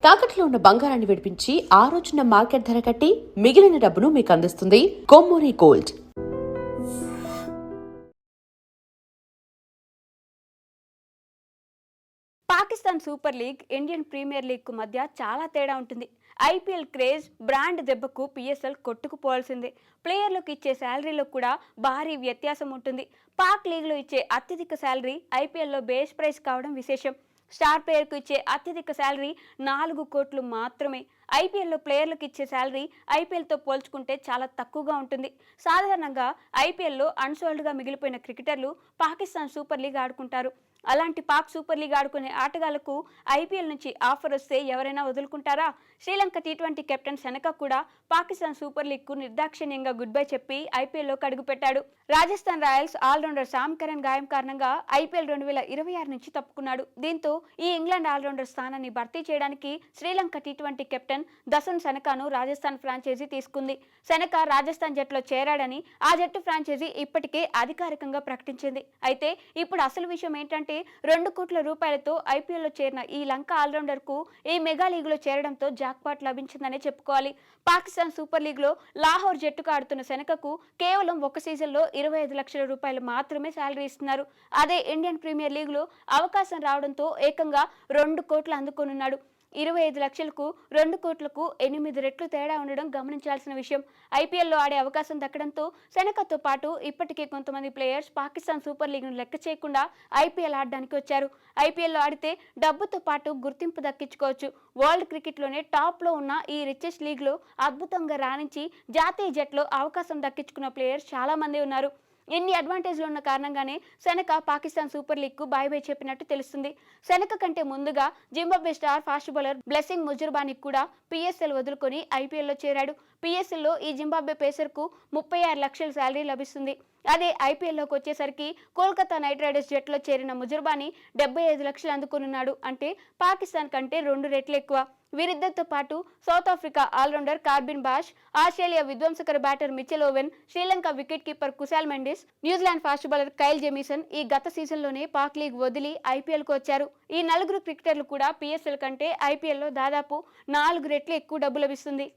తాకట్లో ఉన్న బంగారాన్ని విడిపించి ఆ రోజున మార్కెట్ ధర కట్టి మిగిలిన డబ్బును మీకు అందిస్తుంది Kommuri gold. Pakistan super league, Indian premier league కు మధ్య చాలా తేడా ఉంటుంది. ఐపీఎల్ క్రేజ్, బ్రాండ్ దెబ్బకు పిఎస్ఎల్ కొట్టుకుపోవాల్సిందే. ప్లేయర్లకు ఇచ్చే శాలరీలో కూడా భారీ వ్యత్యాసం ఉంటుంది. పాక్ లీగ్లో ఇచ్చే అత్యధిక శాలరీ ఐపీఎల్లో బేస్ ప్రైస్ కావడం విశేషం. స్టార్ ప్లేయర్కు ఇచ్చే అత్యధిక శాలరీ 4 కోట్లు మాత్రమే. ఐపీఎల్లో ప్లేయర్లకు ఇచ్చే శాలరీ ఐపీఎల్తో పోల్చుకుంటే చాలా తక్కువగా ఉంటుంది. సాధారణంగా ఐపీఎల్లో అన్సోల్డ్గా మిగిలిపోయిన క్రికెటర్లు పాకిస్తాన్ సూపర్ లీగ్ ఆడుకుంటారు. అలాంటి పాక్ సూపర్ లీగ్ ఆడుకునే ఆటగాళ్లకు ఐపీఎల్ నుంచి ఆఫర్ వస్తే ఎవరైనా వదులుకుంటారా? శ్రీలంక టీ20 కెప్టెన్ సెనక కూడా పాకిస్తాన్ సూపర్ లీగ్ కు నిర్దాక్షిణ్యంగా గుడ్ బై చెప్పి ఐపీఎల్లోకి అడుగుపెట్టాడు. Rajasthan Royals allrounder Sam Curran గాయం కారణంగా ఐపీఎల్ 2026 నుంచి తప్పుకున్నాడు. దీంతో ఈ ఇంగ్లాండ్ ఆల్రౌండర్ స్థానాన్ని భర్తీ చేయడానికి శ్రీలంక టీ20 కెప్టెన్ దసన్ సెనకాను రాజస్థాన్ ఫ్రాంచైజీ తీసుకుంది. సెనక రాజస్థాన్ జట్టులో చేరాడని ఆ జట్టు ఫ్రాంచైజీ ఇప్పటికే అధికారికంగా ప్రకటించింది. అయితే ఇప్పుడు అసలు విషయం ఏంటంటే 2 కోట్ల రూపాయలతో ఐపీఎల్లో చేరిన ఈ లంక ఆల్రౌండర్ కు ఈ మెగా లీగ్ లో చేరడంతో జాక్పాట్ లభించిందనే చెప్పుకోవాలి. పాకిస్తాన్ సూపర్ లీగ్ లో లాహోర్ జట్టుకు ఆడుతున్న సెనకకు కేవలం ఒక సీజన్ లో 25 లక్షల రూపాయలు మాత్రమే శాలరీ ఇస్తున్నారు. అదే ఇండియన్ ప్రీమియర్ లీగ్ లో అవకాశం రావడంతో ఏకంగా 2 కోట్లు అందుకోనున్నాడు. 25 లక్షలకు 2 కోట్లకు 8 రెట్లు తేడా ఉండడం గమనించాల్సిన విషయం. ఐపీఎల్లో ఆడే అవకాశం దక్కడంతో సెనకతో పాటు ఇప్పటికే కొంతమంది ప్లేయర్స్ పాకిస్తాన్ సూపర్ లీగ్ను లెక్క చేయకుండా ఐపీఎల్ ఆడడానికి వచ్చారు. ఐపీఎల్లో ఆడితే డబ్బుతో పాటు గుర్తింపు దక్కించుకోవచ్చు. వరల్డ్ క్రికెట్లోనే టాప్లో ఉన్న ఈ రిచెస్ట్ లీగ్లో అద్భుతంగా రాణించి జాతీయ జట్లో అవకాశం దక్కించుకున్న ప్లేయర్స్ చాలామంది ఉన్నారు. ఎన్ని అడ్వాంటేజ్లు ఉన్న కారణంగానే సెనక పాకిస్తాన్ సూపర్ లీగ్ కు బై బై చెప్పినట్టు తెలుస్తుంది. సెనక కంటే ముందుగా Zimbabwe star fast bowler Blessing Muzarabani కూడా పిఎస్ఎల్ వదులుకొని ఐపీఎల్లో చేరాడు. పిఎస్ఎల్లో ఈ జింబాబ్వే పేసర్ కు 36 లక్షల శాలరీ లభిస్తుంది. అదే ఐపీఎల్లోకి వచ్చేసరికి కోల్కతా నైట్ రైడర్స్ జట్టులో చేరిన ముజుర్బానీ 75 లక్షలు అందుకున్నాడు. అంటే పాకిస్తాన్ కంటే 2 రెట్లు ఎక్కువ. వీరిద్దరితో పాటు South Africa allrounder Corbin Bosch, Australia విధ్వంసకర batter Mitchell Owen, Sri Lanka wicket keeper Kusal Mendis, New Zealand fast bowler Kyle Jamieson ఈ గత సీజన్లోనే పాక్ లీగ్ వదిలి ఐపీఎల్కు వచ్చారు. ఈ 4 క్రికెటర్లు కూడా పిఎస్ఎల్ కంటే ఐపీఎల్లో దాదాపు 4 రెట్లు ఎక్కువ డబ్బు లభిస్తుంది.